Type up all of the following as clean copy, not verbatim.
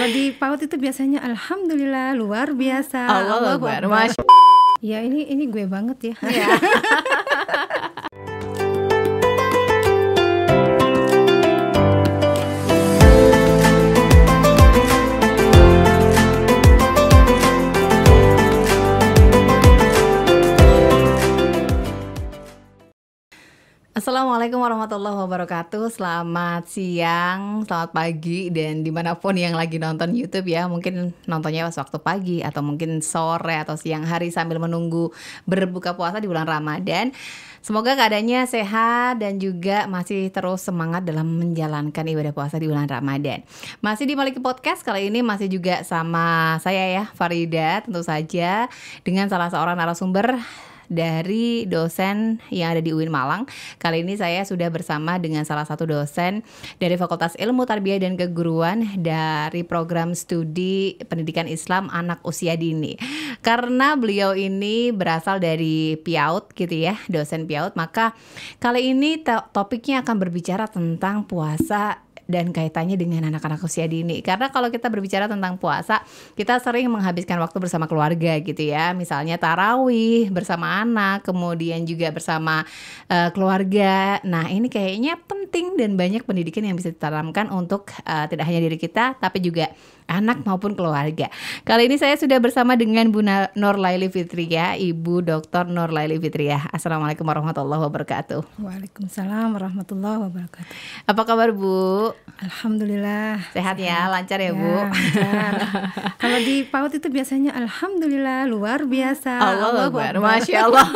di PAUD itu biasanya alhamdulillah luar biasa. Allahu Akbar. Masya. Ya ini gue banget ya. Assalamualaikum warahmatullahi wabarakatuh. Selamat siang, selamat pagi, dan dimanapun yang lagi nonton YouTube ya. Mungkin nontonnya pas waktu pagi atau mungkin sore atau siang hari sambil menunggu berbuka puasa di bulan Ramadan. Semoga keadaannya sehat dan juga masih terus semangat dalam menjalankan ibadah puasa di bulan Ramadan. Masih di Maliki Podcast, kali ini masih juga sama saya ya, Farida, tentu saja dengan salah seorang narasumber dari dosen yang ada di UIN Malang. Kali ini saya sudah bersama dengan salah satu dosen dari Fakultas Ilmu Tarbiyah dan Keguruan dari program studi Pendidikan Islam Anak Usia Dini. Karena beliau ini berasal dari PIAUD gitu ya, dosen PIAUD, maka kali ini topiknya akan berbicara tentang puasa dan kaitannya dengan anak-anak usia dini. Karena kalau kita berbicara tentang puasa, kita sering menghabiskan waktu bersama keluarga gitu ya. Misalnya tarawih bersama anak, kemudian juga bersama keluarga. Nah ini kayaknya penting dan banyak pendidikan yang bisa ditanamkan untuk tidak hanya diri kita, tapi juga anak maupun keluarga. Kali ini saya sudah bersama dengan Bu Nurlaili Fitriah, Ibu Dr. Nurlaili Fitriah. Assalamualaikum warahmatullahi wabarakatuh. Waalaikumsalam warahmatullahi wabarakatuh. Apa kabar Bu? Alhamdulillah. Sehat ya, lancar ya Bu? Lancar. Kalau di PAUD itu biasanya alhamdulillah luar biasa. Allahu Akbar. Masya Allah.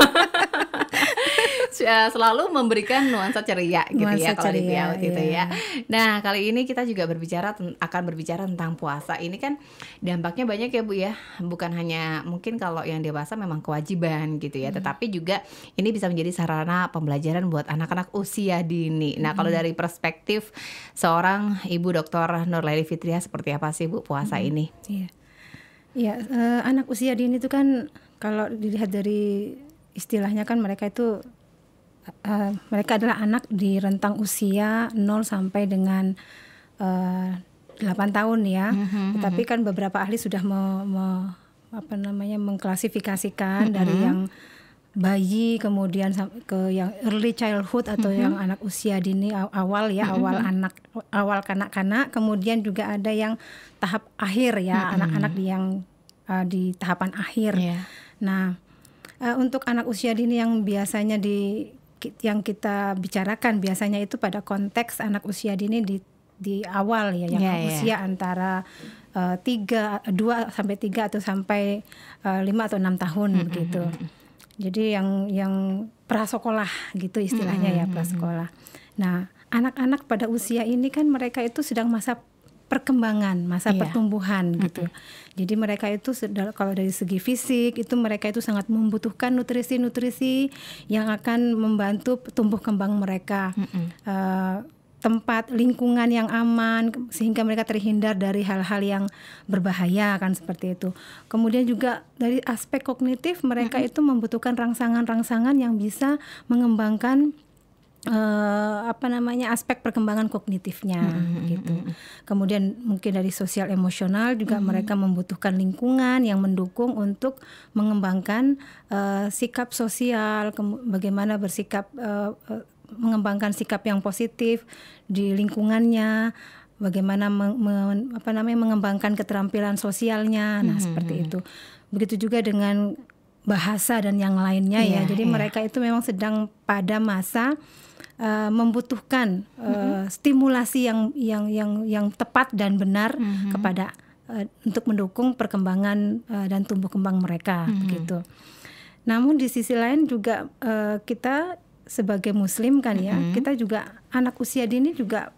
Selalu memberikan nuansa ceria gitu ya kalau di PIAUD gitu ya. Nah kali ini kita juga akan berbicara tentang puasa. Ini kan dampaknya banyak ya Bu ya. Bukan hanya mungkin kalau yang dewasa memang kewajiban gitu ya, tetapi juga ini bisa menjadi sarana pembelajaran buat anak-anak usia dini. Nah kalau dari perspektif seorang Ibu Dr. Nurlaili Fitriah, seperti apa sih Bu puasa ini? Iya, anak usia dini itu kan kalau dilihat dari istilahnya kan mereka itu mereka adalah anak di rentang usia 0 sampai dengan 8 tahun ya. Tetapi kan beberapa ahli sudah mengklasifikasikan dari yang bayi kemudian ke yang early childhood atau yang anak usia dini awal ya, awal kanak-kanak, kemudian juga ada yang tahap akhir ya, anak-anak di tahapan akhir. Nah, untuk anak usia dini yang biasanya yang kita bicarakan biasanya itu pada konteks anak usia dini di awal ya, yang usia antara 2 sampai 3 atau sampai 5 atau 6 tahun begitu. Jadi yang prasekolah gitu istilahnya ya, prasekolah. Nah, anak-anak pada usia ini kan mereka itu sedang masa perkembangan, masa pertumbuhan gitu. Jadi mereka itu kalau dari segi fisik itu mereka itu sangat membutuhkan nutrisi-nutrisi yang akan membantu tumbuh kembang mereka. Tempat lingkungan yang aman sehingga mereka terhindar dari hal-hal yang berbahaya kan, seperti itu. Kemudian juga dari aspek kognitif mereka itu membutuhkan rangsangan-rangsangan yang bisa mengembangkan aspek perkembangan kognitifnya gitu. Kemudian mungkin dari sosial emosional juga mereka membutuhkan lingkungan yang mendukung untuk mengembangkan sikap sosial, bagaimana bersikap, mengembangkan sikap yang positif di lingkungannya, bagaimana mengembangkan keterampilan sosialnya. Nah seperti itu. Begitu juga dengan bahasa dan yang lainnya ya. Jadi mereka itu memang sedang pada masa membutuhkan stimulasi yang tepat dan benar kepada untuk mendukung perkembangan dan tumbuh kembang mereka begitu. Namun di sisi lain juga kita sebagai muslim kan ya, kita juga anak usia dini juga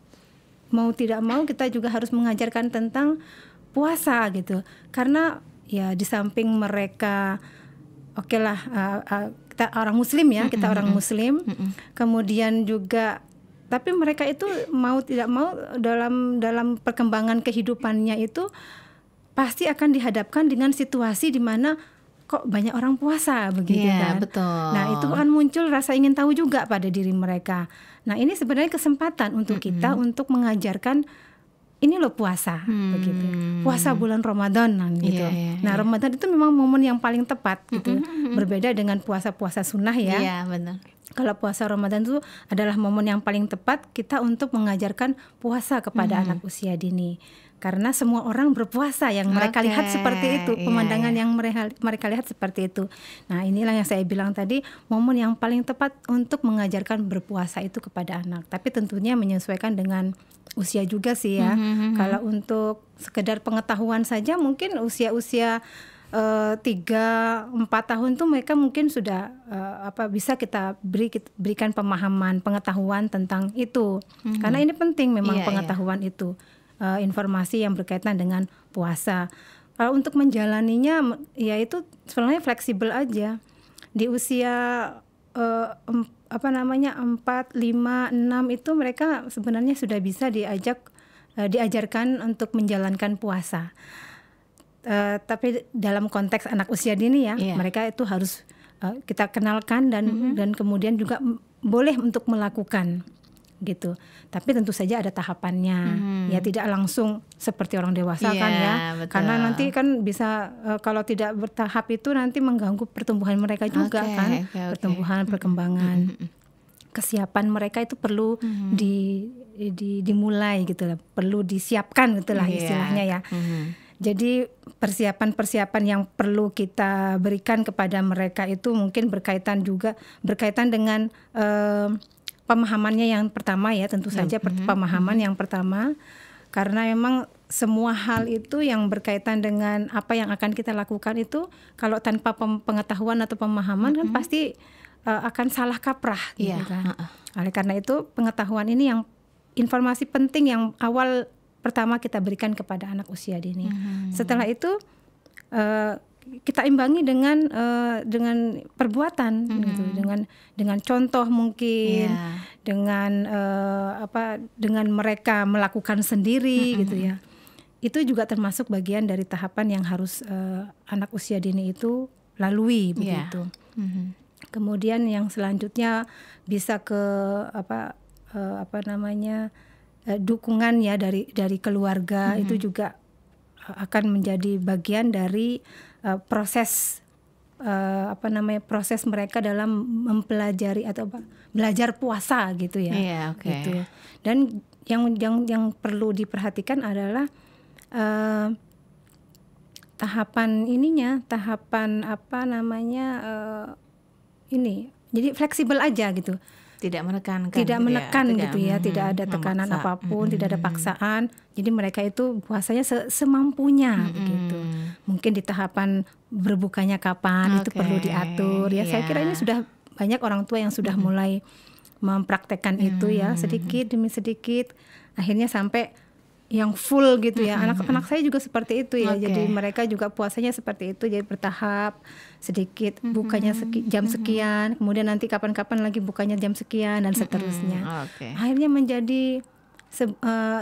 mau tidak mau kita juga harus mengajarkan tentang puasa gitu. Karena ya di samping mereka kita orang muslim ya, kita orang muslim. Kemudian juga tapi mereka itu mau tidak mau dalam perkembangan kehidupannya itu pasti akan dihadapkan dengan situasi di mana kok banyak orang puasa begitu kan. Betul. Nah, itu kan muncul rasa ingin tahu juga pada diri mereka. Nah, ini sebenarnya kesempatan untuk kita untuk mengajarkan ini loh puasa begitu. puasa bulan Ramadan gitu. Nah, Ramadan itu memang momen yang paling tepat gitu. Berbeda dengan puasa-puasa sunnah ya. Iya, benar. Kalau puasa Ramadan itu adalah momen yang paling tepat kita untuk mengajarkan puasa kepada anak usia dini. Karena semua orang berpuasa, yang mereka lihat seperti itu, pemandangan yang mereka lihat seperti itu. Nah, inilah yang saya bilang tadi, momen yang paling tepat untuk mengajarkan berpuasa itu kepada anak. Tapi tentunya menyesuaikan dengan usia juga sih ya. Kalau untuk sekedar pengetahuan saja mungkin usia-usia 3-4 tahun tuh mereka mungkin sudah bisa kita berikan pemahaman, pengetahuan tentang itu. Karena ini penting memang pengetahuan itu, informasi yang berkaitan dengan puasa. Kalau untuk menjalaninya ya itu sebenarnya fleksibel aja. Di usia 4, 5, 6 itu mereka sebenarnya sudah bisa diajarkan untuk menjalankan puasa. Tapi dalam konteks anak usia dini ya, mereka itu harus kita kenalkan dan kemudian juga boleh untuk melakukan gitu. Tapi tentu saja ada tahapannya. Ya tidak langsung seperti orang dewasa kan ya. Betul. Karena nanti kan bisa kalau tidak bertahap itu nanti mengganggu pertumbuhan mereka juga kan. Pertumbuhan, perkembangan. Kesiapan mereka itu perlu dimulai gitu lah. Perlu disiapkan gitu lah istilahnya ya. Jadi persiapan-persiapan yang perlu kita berikan kepada mereka itu mungkin berkaitan dengan pemahamannya yang pertama ya, tentu saja pemahaman yang pertama, karena memang semua hal itu yang berkaitan dengan apa yang akan kita lakukan itu kalau tanpa pengetahuan atau pemahaman kan pasti akan salah kaprah gitu kan. Oleh karena itu pengetahuan ini yang informasi penting yang awal pertama kita berikan kepada anak usia dini. Setelah itu kita imbangi dengan perbuatan gitu, dengan contoh mungkin, dengan dengan mereka melakukan sendiri gitu ya. Itu juga termasuk bagian dari tahapan yang harus anak usia dini itu lalui begitu. Kemudian yang selanjutnya bisa ke dukungan ya dari keluarga, itu juga akan menjadi bagian dari proses proses mereka dalam mempelajari atau belajar puasa gitu ya. Gitu. Dan yang perlu diperhatikan adalah tahapan ini. Jadi fleksibel aja gitu. Tidak menekan gitu ya, tidak ada tekanan apapun, tidak ada paksaan. Jadi mereka itu puasanya semampunya begitu. Mungkin di tahapan berbukanya kapan itu perlu diatur ya. Saya kira ini sudah banyak orang tua yang sudah mulai mempraktekkan itu ya, sedikit demi sedikit akhirnya sampai yang full gitu ya. Anak-anak saya juga seperti itu ya. Jadi mereka juga puasanya seperti itu, jadi bertahap, sedikit bukanya jam sekian, kemudian nanti kapan-kapan lagi bukanya jam sekian dan seterusnya. Akhirnya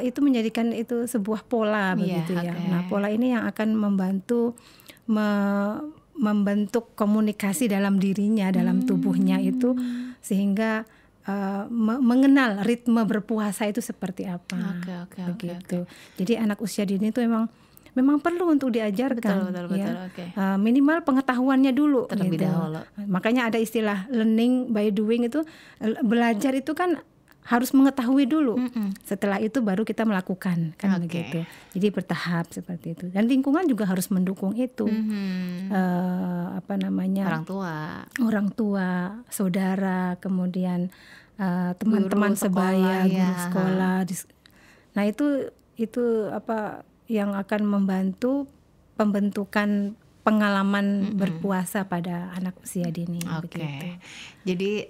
itu menjadikan itu sebuah pola begitu ya. Nah, pola ini yang akan membantu membentuk komunikasi dalam dirinya, dalam tubuhnya itu, sehingga mengenal ritme berpuasa itu seperti apa. Begitu. Jadi anak usia dini itu memang perlu untuk diajarkan. Betul. Minimal pengetahuannya dulu terlebih gitu. dahulu. Makanya ada istilah learning by doing, itu belajar itu kan harus mengetahui dulu. Setelah itu baru kita melakukan kan begitu. Jadi bertahap seperti itu. Dan lingkungan juga harus mendukung itu. Orang tua, saudara, kemudian teman-teman sebaya, guru sekolah. Nah, itu yang akan membantu pembentukan pengalaman berpuasa pada anak usia dini. Begitu. Jadi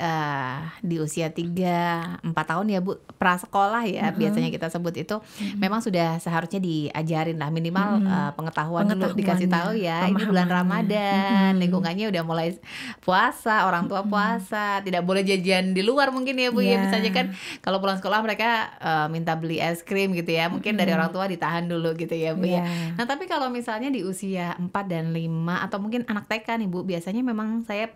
di usia 3-4 tahun ya Bu, prasekolah ya biasanya kita sebut itu, memang sudah seharusnya diajarin lah minimal pengetahuan dulu, dikasih tahu ya ini bulan Ramadan, lingkungannya udah mulai puasa, orang tua puasa, tidak boleh jajan di luar mungkin ya Bu ya. Misalnya kan kalau pulang sekolah mereka minta beli es krim gitu ya, mungkin dari orang tua ditahan dulu gitu ya Bu ya. Nah, tapi kalau misalnya di usia 4 dan 5 atau mungkin anak TK nih Bu, biasanya memang saya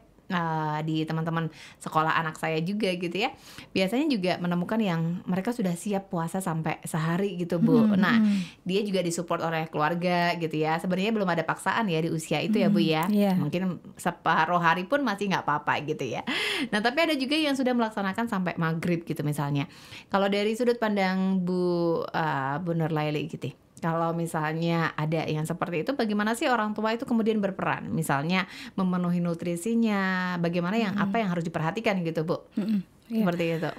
di teman-teman sekolah anak saya juga gitu ya, biasanya juga menemukan yang mereka sudah siap puasa sampai sehari gitu Bu. Nah, dia juga disupport oleh keluarga gitu ya. Sebenarnya belum ada paksaan ya di usia itu ya Bu ya. Iya. Mungkin separuh hari pun masih nggak apa-apa gitu ya. Nah, tapi ada juga yang sudah melaksanakan sampai maghrib gitu misalnya. Kalau dari sudut pandang Bu Nurlaili gitu, kalau misalnya ada yang seperti itu, bagaimana sih orang tua itu kemudian berperan? Misalnya memenuhi nutrisinya, bagaimana apa yang harus diperhatikan gitu Bu? Iya. Seperti itu.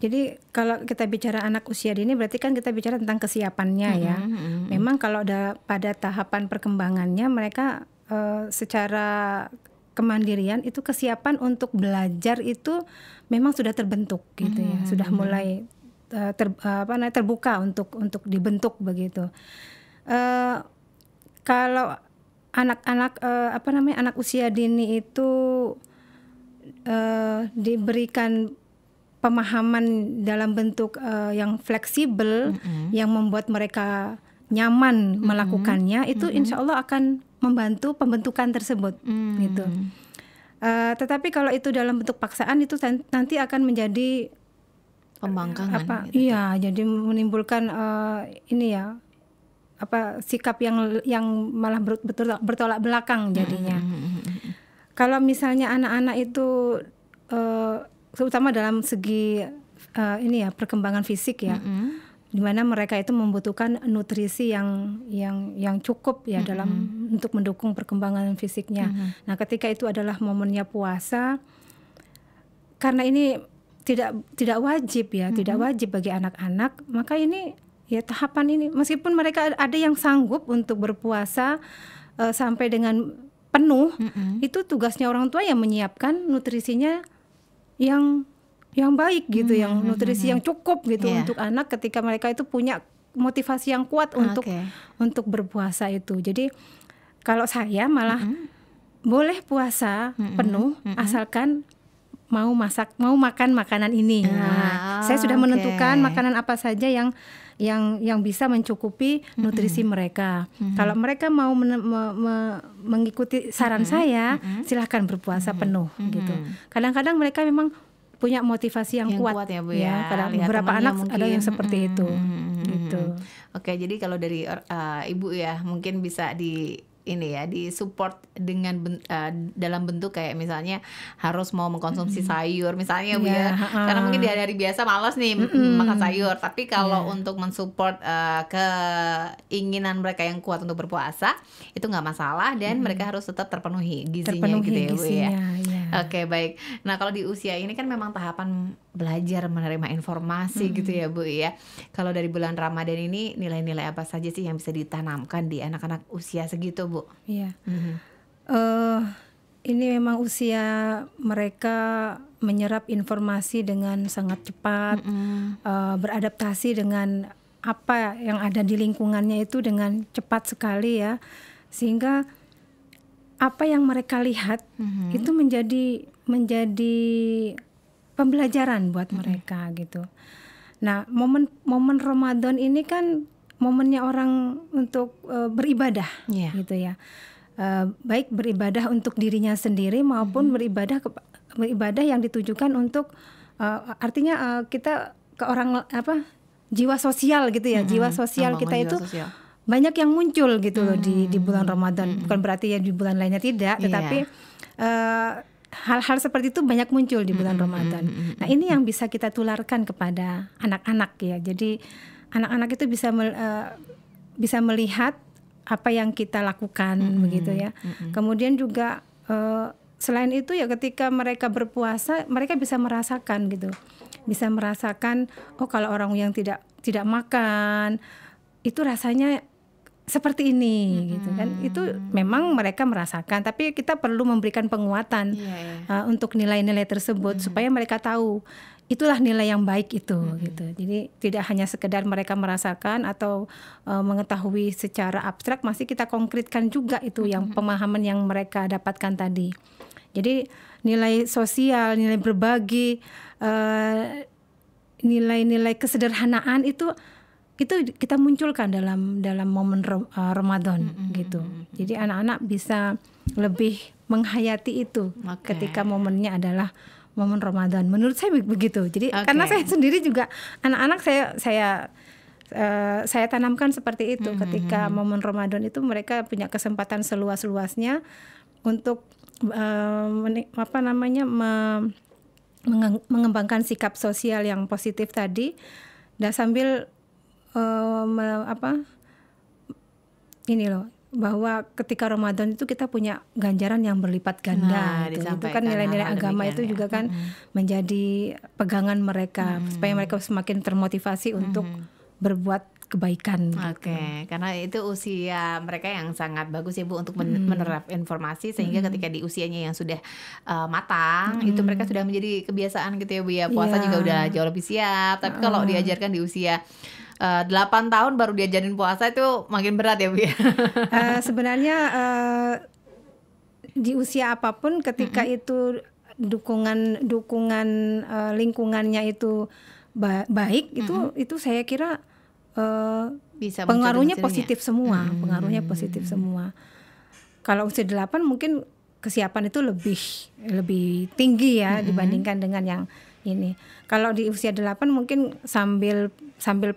Jadi kalau kita bicara anak usia dini berarti kan kita bicara tentang kesiapannya ya. Memang kalau pada tahapan perkembangannya mereka secara kemandirian itu kesiapan untuk belajar itu memang sudah terbentuk gitu ya. Sudah mulai terbuka untuk dibentuk begitu. Kalau anak-anak anak usia dini itu diberikan pemahaman dalam bentuk yang fleksibel, yang membuat mereka nyaman melakukannya, itu insya Allah akan membantu pembentukan tersebut gitu. Tetapi kalau itu dalam bentuk paksaan itu nanti akan menjadi pembangkangan gitu. Iya, jadi menimbulkan sikap yang malah bertolak belakang jadinya. Kalau misalnya anak-anak itu terutama dalam segi perkembangan fisik ya, di mana mereka itu membutuhkan nutrisi yang cukup ya dalam untuk mendukung perkembangan fisiknya. Nah, ketika itu adalah momennya puasa, karena ini tidak wajib ya, tidak wajib bagi anak-anak, maka ini ya tahapan ini meskipun mereka ada yang sanggup untuk berpuasa sampai dengan penuh, itu tugasnya orang tua yang menyiapkan nutrisinya yang baik gitu, yang nutrisi yang cukup gitu untuk anak ketika mereka itu punya motivasi yang kuat untuk berpuasa itu. Jadi kalau saya malah boleh puasa penuh asalkan mau makan makanan ini. Saya sudah menentukan makanan apa saja yang bisa mencukupi nutrisi mereka. Kalau mereka mau mengikuti saran saya, silahkan berpuasa penuh gitu. Kadang-kadang mereka memang punya motivasi yang kuat ya Bu ya. Kadang beberapa anak ada yang seperti itu. Gitu. Oke, jadi kalau dari Ibu ya mungkin bisa disupport dengan dalam bentuk kayak misalnya harus mau mengkonsumsi sayur misalnya Bu ya. Karena mungkin di hari-hari biasa malas nih makan sayur, tapi kalau untuk mensupport keinginan mereka yang kuat untuk berpuasa itu nggak masalah dan mereka harus tetap terpenuhi gizinya gitu ya Bu ya. Oke, baik. Nah, kalau di usia ini kan memang tahapan belajar menerima informasi gitu ya Bu ya. Kalau dari bulan Ramadan ini nilai-nilai apa saja sih yang bisa ditanamkan di anak-anak usia segitu Bu? Iya. Ini memang usia mereka menyerap informasi dengan sangat cepat, beradaptasi dengan apa yang ada di lingkungannya itu dengan cepat sekali ya, sehingga apa yang mereka lihat itu menjadi pembelajaran buat mereka gitu. Nah, momen Ramadan ini kan momennya orang untuk beribadah gitu ya. Baik beribadah untuk dirinya sendiri maupun beribadah yang ditujukan untuk artinya kita ke orang jiwa sosial gitu ya. Jiwa sosial kita itu banyak yang muncul gitu loh di bulan Ramadan. Bukan berarti ya di bulan lainnya tidak, tetapi hal-hal seperti itu banyak muncul di bulan Ramadan. Nah, ini yang bisa kita tularkan kepada anak-anak ya. Jadi anak-anak itu bisa melihat apa yang kita lakukan begitu ya. Kemudian juga selain itu ya ketika mereka berpuasa, mereka bisa merasakan gitu. Bisa merasakan kalau orang yang tidak makan itu rasanya seperti ini gitu kan. Itu memang mereka merasakan, tapi kita perlu memberikan penguatan untuk nilai-nilai tersebut supaya mereka tahu itulah nilai yang baik itu gitu. Jadi tidak hanya sekedar mereka merasakan atau mengetahui secara abstrak, masih kita konkretkan juga itu yang pemahaman yang mereka dapatkan tadi. Jadi nilai sosial, nilai berbagi, nilai-nilai kesederhanaan itu kita munculkan dalam momen Ramadan gitu. Jadi anak-anak bisa lebih menghayati itu Oke. ketika momennya adalah momen Ramadan. Menurut saya begitu. Jadi Oke. karena saya sendiri juga anak-anak saya tanamkan seperti itu. Ketika momen Ramadan itu mereka punya kesempatan seluas-luasnya untuk mengembangkan sikap sosial yang positif tadi, dan sambil ini loh, bahwa ketika Ramadan itu kita punya ganjaran yang berlipat ganda. Itu kan disampaikan nilai-nilai hal-hal agama demikian itu ya. juga kan menjadi pegangan mereka, supaya mereka semakin termotivasi untuk berbuat kebaikan. Oke, karena itu usia mereka yang sangat bagus ya Bu untuk menerap informasi, sehingga ketika di usianya yang sudah matang itu mereka sudah menjadi kebiasaan gitu ya Bu ya. Puasa Iya. juga udah jauh lebih siap. Tapi kalau diajarkan di usia 8 tahun baru diajarin puasa itu makin berat ya Bu ya. Sebenarnya di usia apapun ketika itu dukungan lingkungannya itu baik, itu saya kira Bisa pengaruhnya muncul dengan positif semua, pengaruhnya positif semua. Kalau usia 8 mungkin kesiapan itu lebih tinggi ya dibandingkan dengan yang ini. Kalau di usia 8 mungkin sambil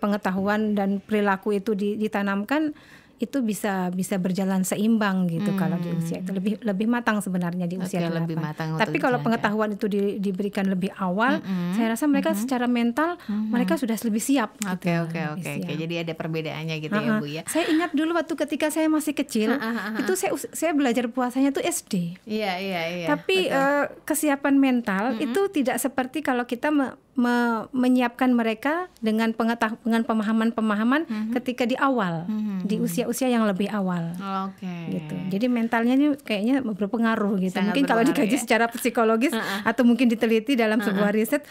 pengetahuan dan perilaku itu ditanamkan, itu bisa berjalan seimbang gitu. Kalau di usia itu lebih matang sebenarnya di usia 8. lebih matang untuk Tapi kalau dijalankan. pengetahuan itu diberikan lebih awal, saya rasa mereka secara mental mereka sudah lebih siap. Oke. Siap. Jadi ada perbedaannya gitu ya Bu ya. Saya ingat dulu waktu ketika saya masih kecil, itu saya belajar puasanya tuh SD. Iya. Tapi kesiapan mental itu tidak seperti kalau kita menyiapkan mereka dengan pemahaman ketika di awal, di usia-usia yang lebih awal. Oke. Gitu. Jadi mentalnya ini kayaknya berpengaruh gitu. Sangat Mungkin kalau berpengaruh dikaji ya. secara psikologis atau mungkin diteliti dalam sebuah riset,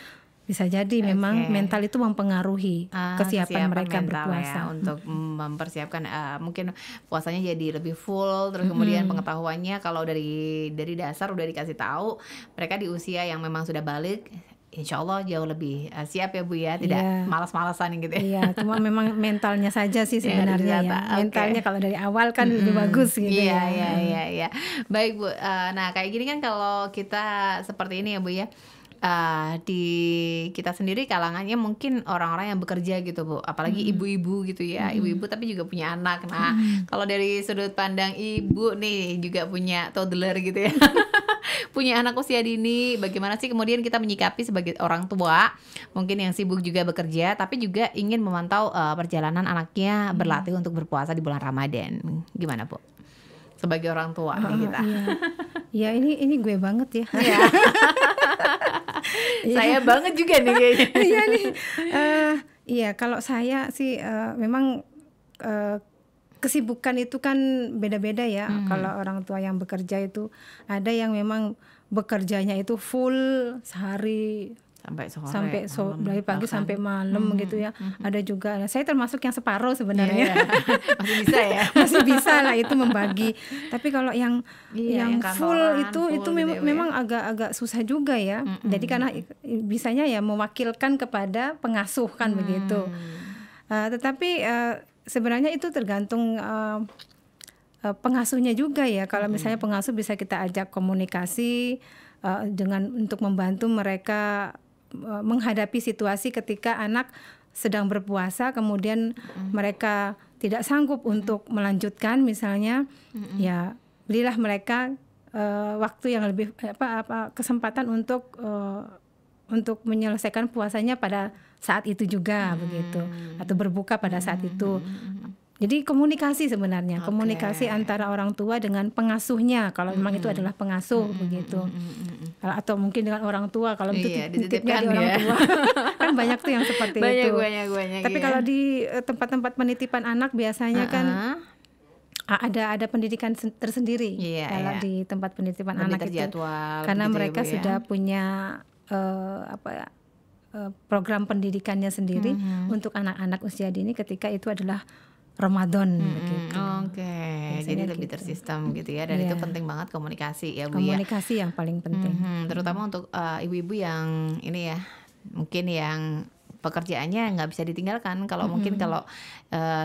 bisa jadi memang Oke. mental itu mempengaruhi kesiapan mereka mental berpuasa. ya, untuk mempersiapkan mungkin puasanya jadi lebih full, terus kemudian pengetahuannya kalau dari dasar udah dikasih tahu, mereka di usia yang memang sudah balik, insya Allah jauh lebih siap ya Bu ya, tidak Iya. malas-malasan gitu ya. Iya, cuma memang mentalnya saja sih Ya, sebenarnya ya. ternyata. Oke. Mentalnya kalau dari awal kan lebih bagus gitu Iya, ya. iya. Baik Bu, nah kayak gini kan kalau kita seperti ini ya Bu ya, di kita sendiri kalangannya mungkin orang-orang yang bekerja gitu Bu, apalagi ibu-ibu gitu ya, ibu-ibu tapi juga punya anak. Nah kalau dari sudut pandang ibu nih juga punya toddler gitu ya, punya anak usia dini, bagaimana sih kemudian kita menyikapi sebagai orang tua mungkin yang sibuk juga bekerja tapi juga ingin memantau perjalanan anaknya berlatih untuk berpuasa di bulan Ramadan, gimana Bu sebagai orang tua nih kita? Iya, ini gue banget ya. Saya banget juga nih kayaknya. Iya nih. Iya, kalau saya sih memang kesibukan itu kan beda-beda ya. Kalau orang tua yang bekerja itu ada yang memang bekerjanya itu full sehari Sampai sore, dari pagi bahkan. sampai malam gitu ya. Ada juga, saya termasuk yang separuh sebenarnya. Iya. Masih bisa ya. Masih bisa lah itu membagi. Tapi kalau yang Yang full kantoran, itu full gitu ya, Bu ya. memang agak susah juga ya. Jadi karena bisanya ya mewakilkan kepada pengasuh kan begitu. Tetapi sebenarnya itu tergantung pengasuhnya juga ya. Kalau misalnya pengasuh bisa kita ajak komunikasi dengan untuk membantu mereka menghadapi situasi ketika anak sedang berpuasa, kemudian mereka tidak sanggup untuk melanjutkan misalnya, ya berilah mereka waktu yang lebih kesempatan untuk menyelesaikan puasanya pada saat itu juga begitu, atau berbuka pada saat itu. Jadi komunikasi sebenarnya, komunikasi antara orang tua dengan pengasuhnya kalau memang itu adalah pengasuh begitu. Atau mungkin dengan orang tua kalau itu titipnya di orang tua. Kan banyak tuh yang seperti itu. Banyak. Tapi kalau di tempat-tempat penitipan anak biasanya kan ada pendidikan tersendiri kalau di tempat penitipan lebih anak itu. terjadwal Karena gitu ya, mereka Bu ya. sudah punya program pendidikannya sendiri untuk anak-anak usia dini ketika itu adalah Ramadan begitu. Oke, jadi lebih tersistem gitu ya, dan itu penting banget komunikasi ya Bu ya. Komunikasi yang paling penting. Terutama untuk ibu-ibu yang ini ya, mungkin yang pekerjaannya nggak bisa ditinggalkan. Kalau mungkin kalau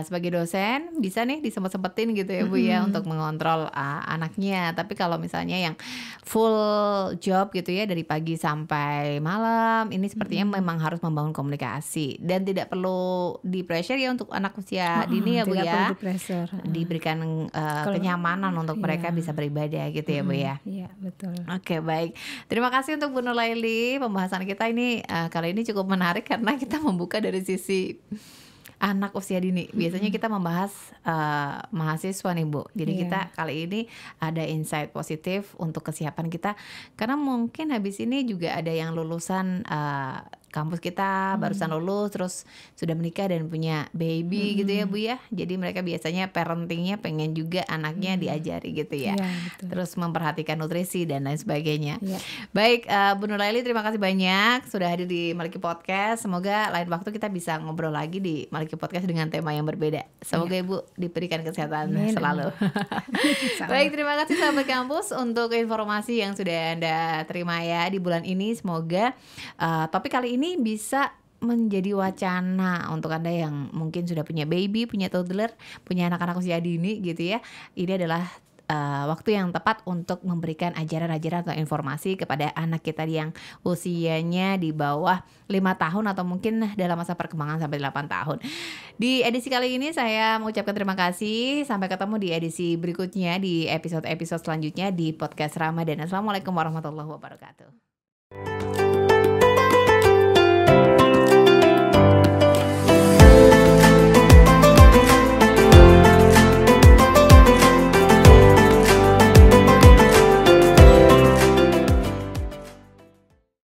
sebagai dosen bisa nih disempet-sempetin gitu ya Bu ya untuk mengontrol anaknya. Tapi kalau misalnya yang full job gitu ya dari pagi sampai malam, ini sepertinya memang harus membangun komunikasi dan tidak perlu di pressure ya untuk anak usia dini ya Bu tidak ya. perlu di-pressure. Diberikan kenyamanan untuk mereka bisa beribadah gitu ya Bu ya. Iya, betul. Oke, baik. Terima kasih untuk Bu Nurlaili. Pembahasan kita ini kali ini cukup menarik karena kita membuka dari sisi anak usia dini. Biasanya kita membahas mahasiswa nih Bu. Jadi kita kali ini ada insight positif untuk kesiapan kita. Karena mungkin habis ini juga ada yang lulusan kampus kita barusan lulus terus sudah menikah dan punya baby gitu ya Bu ya. Jadi mereka biasanya parentingnya pengen juga anaknya diajari gitu ya. Terus memperhatikan nutrisi dan lain sebagainya. Baik, Bu Nurlaili terima kasih banyak sudah hadir di Maliki Podcast. Semoga lain waktu kita bisa ngobrol lagi di Maliki Podcast dengan tema yang berbeda. Semoga Ibu diberikan kesehatan selalu. Baik, terima kasih sahabat kampus untuk informasi yang sudah Anda terima ya di bulan ini. Semoga topik kali ini bisa menjadi wacana untuk Anda yang mungkin sudah punya baby, punya toddler, punya anak-anak usia dini gitu ya. Ini adalah waktu yang tepat untuk memberikan ajaran-ajaran atau informasi kepada anak kita yang usianya di bawah 5 tahun atau mungkin dalam masa perkembangan sampai 8 tahun. Di edisi kali ini saya mengucapkan terima kasih. Sampai ketemu di edisi berikutnya di episode-episode selanjutnya di podcast Ramadan. Assalamualaikum warahmatullahi wabarakatuh.